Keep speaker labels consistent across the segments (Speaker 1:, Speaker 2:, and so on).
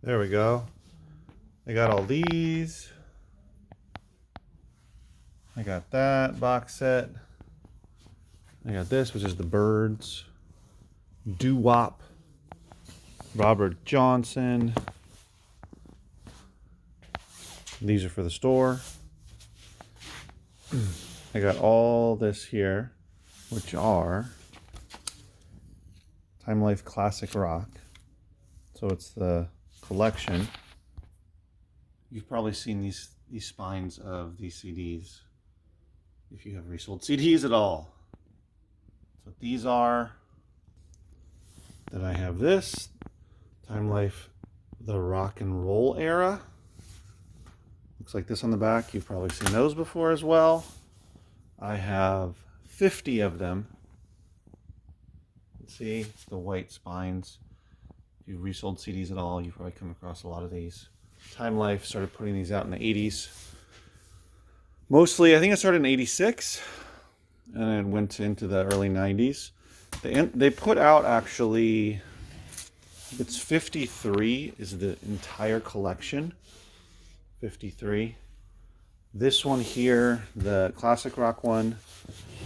Speaker 1: There we go. I got all these. I got that box set. I got this, which is the Birds. Doo-wop. Robert Johnson. These are for the store. I got all this here, which are Time Life Classic Rock. So it's the collection. You've probably seen these spines of these CDs if you have resold CDs at all. So these are. Then I have this Time Life, the rock and roll era. Looks like this on the back. You've probably seen those before as well. I have 50 of them. See, it's the white spines. If you've resold CDs at all, you've probably come across a lot of these. Time Life started putting these out in the 80s. Mostly, I think it started in 86 and it went into the early 90s. They put out actually, it's 53 is the entire collection. 53. This one here, the classic rock one,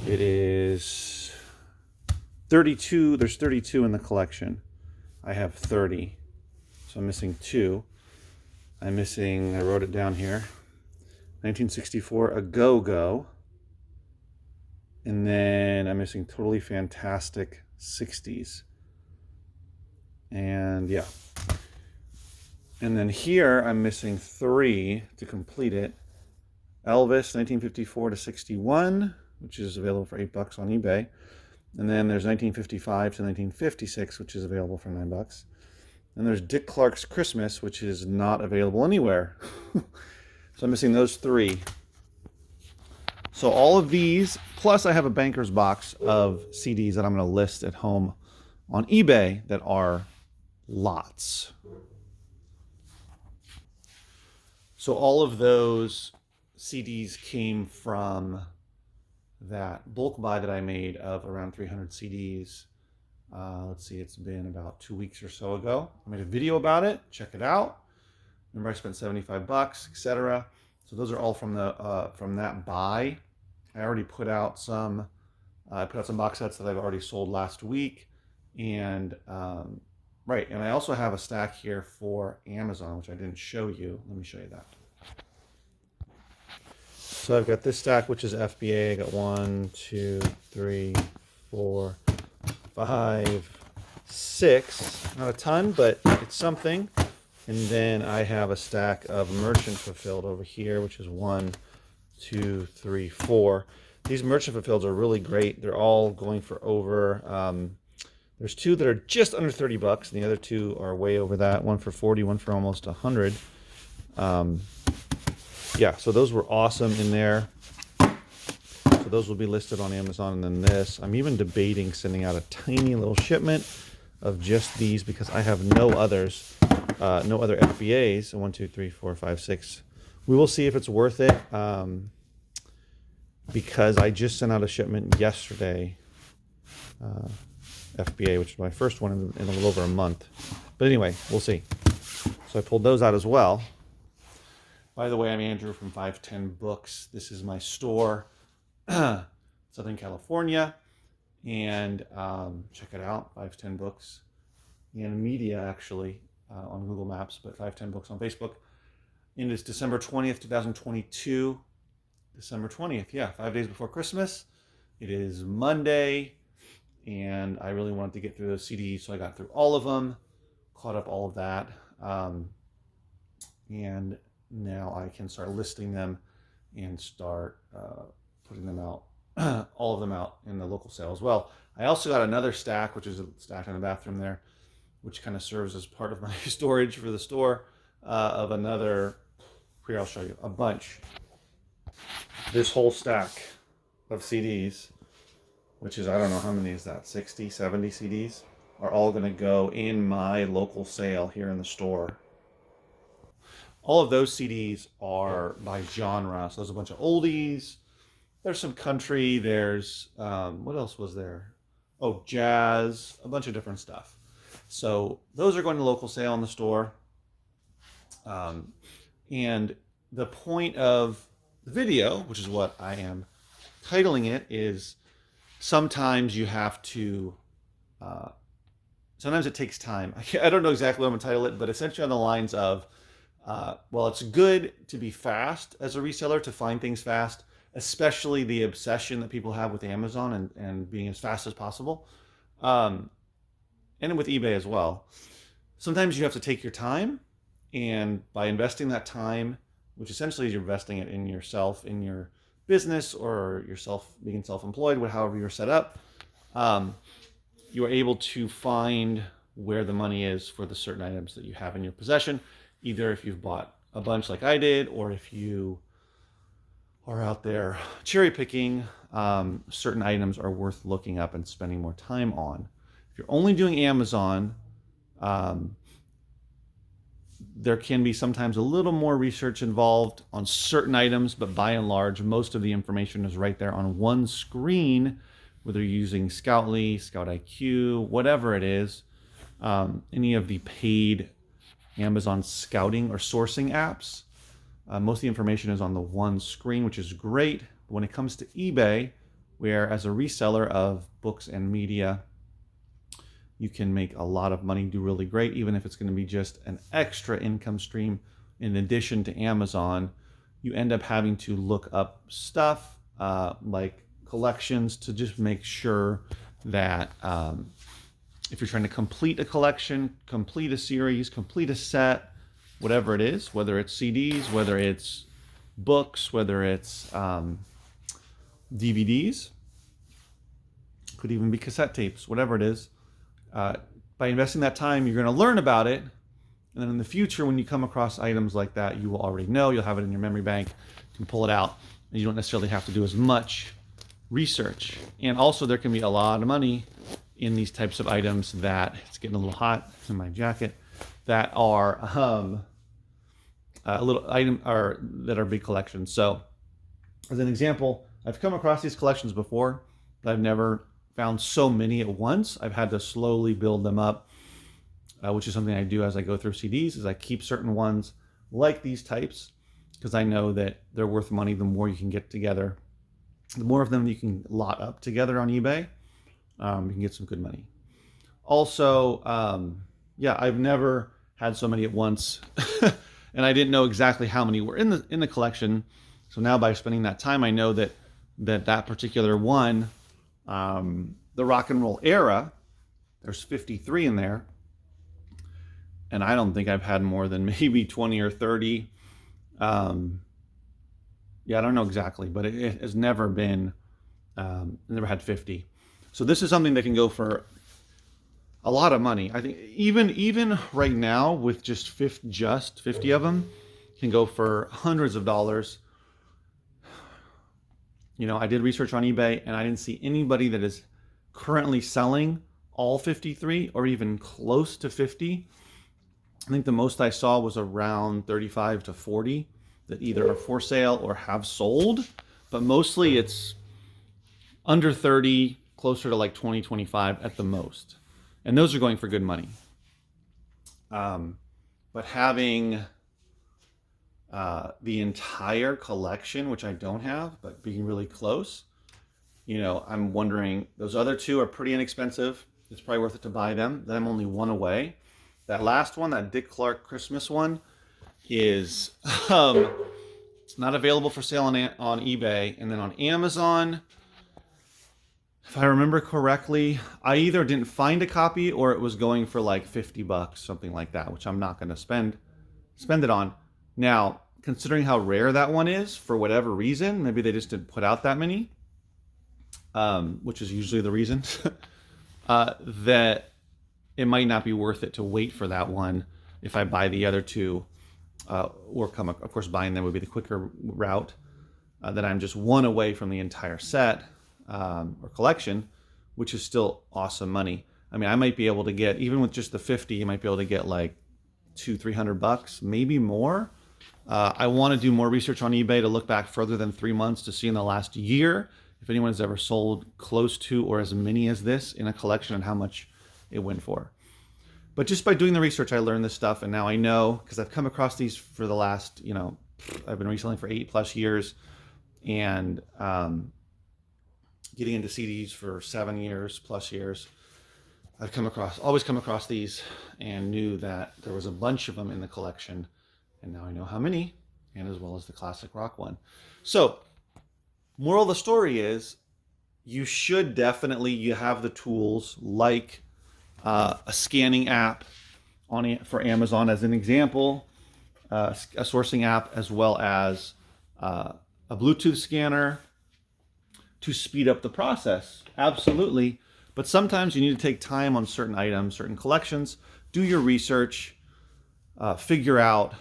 Speaker 1: it is 32. There's 32 in the collection. I have 30. So I'm missing 2. I wrote it down here. 1964, A Go-Go. And then I'm missing Totally Fantastic 60s. And yeah. And then here I'm missing 3 to complete it. Elvis, 1954 to 61, which is available for $8 on eBay. And then there's 1955 to 1956, which is available for $9. And there's Dick Clark's Christmas, which is not available anywhere. So I'm missing those 3. So all of these, plus I have a banker's box of CDs that I'm going to list at home on eBay that are lots. So all of those CDs came from that bulk buy that I made of around 300 CDs. Let's see, it's been about 2 weeks or so ago. I made a video about it. Check it out. Remember, I spent $75, etc. So those are all from that buy. I already put out some. I put out some box sets that I've already sold last week, and right. And I also have a stack here for Amazon, which I didn't show you. Let me show you that. So I've got this stack, which is FBA. I got 1, 2, 3, 4, 5, 6. Not a ton, but it's something. And then I have a stack of merchant fulfilled over here, which is 1, 2, 3, 4. These merchant fulfilled are really great. They're all going for over. There's 2 that are just under $30, and the other 2 are way over that. One for 40, one for almost 100. Yeah, so those were awesome in there. So those will be listed on Amazon. And then this, I'm even debating sending out a tiny little shipment of just these because I have no others, no other FBAs. So 1, 2, 3, 4, 5, 6. We will see if it's worth it because I just sent out a shipment yesterday, FBA, which is my first one in a little over a month. But anyway, we'll see. So I pulled those out as well. By the way, I'm Andrew from 510 Books. This is my store, Southern California, and check it out, 510 Books, and media actually on Google Maps, but 510 Books on Facebook. And it's December 20th, 2022. December 20th, yeah, 5 days before Christmas. It is Monday, and I really wanted to get through those CDs, so I got through all of them, caught up all of that, and now I can start listing them and start putting them out, all of them out in the local sale as well. I also got another stack, which is stacked in the bathroom there, which kind of serves as part of my storage for the store of another, here I'll show you, a bunch. This whole stack of CDs, which is, I don't know how many is that, 60, 70 CDs, are all going to go in my local sale here in the store. All of those CDs are by genre. So there's a bunch of oldies. There's some country. There's, what else was there? Oh, jazz, a bunch of different stuff. So those are going to local sale in the store. And the point of the video, which is what I am titling it, is sometimes you have to, sometimes it takes time. I don't know exactly what I'm going to title it, but essentially on the lines of, well, it's good to be fast as a reseller, to find things fast, especially the obsession that people have with Amazon and being as fast as possible. And with eBay as well. Sometimes you have to take your time, and by investing that time, which essentially is you're investing it in yourself, in your business, or yourself being self-employed, however you're set up, you are able to find where the money is for the certain items that you have in your possession, either if you've bought a bunch like I did, or if you are out there cherry picking, certain items are worth looking up and spending more time on. If you're only doing Amazon, there can be sometimes a little more research involved on certain items, but by and large, most of the information is right there on one screen, whether you're using Scoutly, Scout IQ, whatever it is, any of the paid Amazon scouting or sourcing apps. Most of the information is on the one screen, which is great. But when it comes to eBay, where as a reseller of books and media, you can make a lot of money, do really great, even if it's going to be just an extra income stream in addition to Amazon. You end up having to look up stuff like collections to just make sure that if you're trying to complete a collection, complete a series, complete a set, whatever it is, whether it's CDs, whether it's books, whether it's DVDs, could even be cassette tapes, whatever it is. By investing that time, you're going to learn about it. And then in the future, when you come across items like that, you will already know. You'll have it in your memory bank. You can pull it out. And you don't necessarily have to do as much research. And also, there can be a lot of money in these types of items that, it's getting a little hot in my jacket, that are a little item, or that are big collections. So as an example, I've come across these collections before, but I've never found so many at once. I've had to slowly build them up, which is something I do as I go through CDs, is I keep certain ones like these types, because I know that they're worth money. The more you can get together, the more of them you can lot up together on eBay, you can get some good money. Also, yeah, I've never had so many at once, and I didn't know exactly how many were in the collection. So now by spending that time, I know that particular one, the rock and roll era, there's 53 in there, and I don't think I've had more than maybe 20 or 30. Yeah, I don't know exactly, but it has never been, never had 50. So this is something that can go for a lot of money. I think even right now with just 50 of them, can go for hundreds of dollars. You know, I did research on eBay, and I didn't see anybody that is currently selling all 53 or even close to 50. I think the most I saw was around 35 to 40 that either are for sale or have sold, but mostly it's under 30, closer to like 20, 25 at the most. And those are going for good money. But having the entire collection, which I don't have, but being really close, you know, I'm wondering, those other two are pretty inexpensive. It's probably worth it to buy them. Then I'm only one away. That last one, that Dick Clark Christmas one, is not available for sale on eBay. And then on Amazon, if I remember correctly, I either didn't find a copy or it was going for like $50, something like that, which I'm not going to spend it on. Now, considering how rare that one is, for whatever reason, maybe they just didn't put out that many, which is usually the reason, that it might not be worth it to wait for that one if I buy the other two, or of course, buying them would be the quicker route, that I'm just one away from the entire set, or collection, which is still awesome money. I mean, I might be able to get, even with just the 50, you might be able to get like $200-300, maybe more. I want to do more research on eBay to look back further than 3 months to see in the last year if anyone has ever sold close to or as many as this in a collection and how much it went for. But just by doing the research, I learned this stuff, and now I know, because I've come across these for the last, I've been reselling for 8+ years, and getting into CDs for 7+ years. I've always come across these, and knew that there was a bunch of them in the collection, and now I know how many, and as well as the classic rock one. So, moral of the story is, you should definitely, you have the tools like a scanning app for Amazon as an example, a sourcing app, as well as a Bluetooth scanner to speed up the process. Absolutely. But sometimes you need to take time on certain items, certain collections, do your research, figure out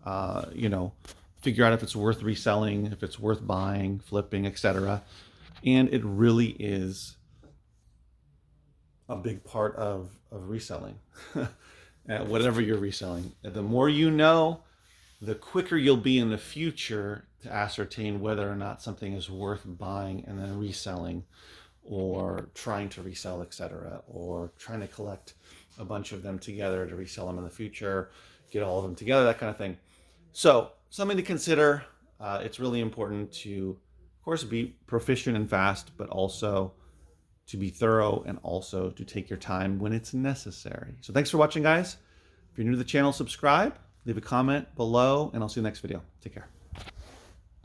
Speaker 1: if it's worth reselling, if it's worth buying, flipping, etc. And it really is a big part of reselling. Whatever you're reselling. The more you know, the quicker you'll be in the future to ascertain whether or not something is worth buying and then reselling, or trying to resell, etc., or trying to collect a bunch of them together to resell them in the future, get all of them together, that kind of thing. So, something to consider. It's really important to, of course, be proficient and fast, but also to be thorough, and also to take your time when it's necessary. So thanks for watching, guys. If you're new to the channel, subscribe, leave a comment below, and I'll see you in the next video. Take care.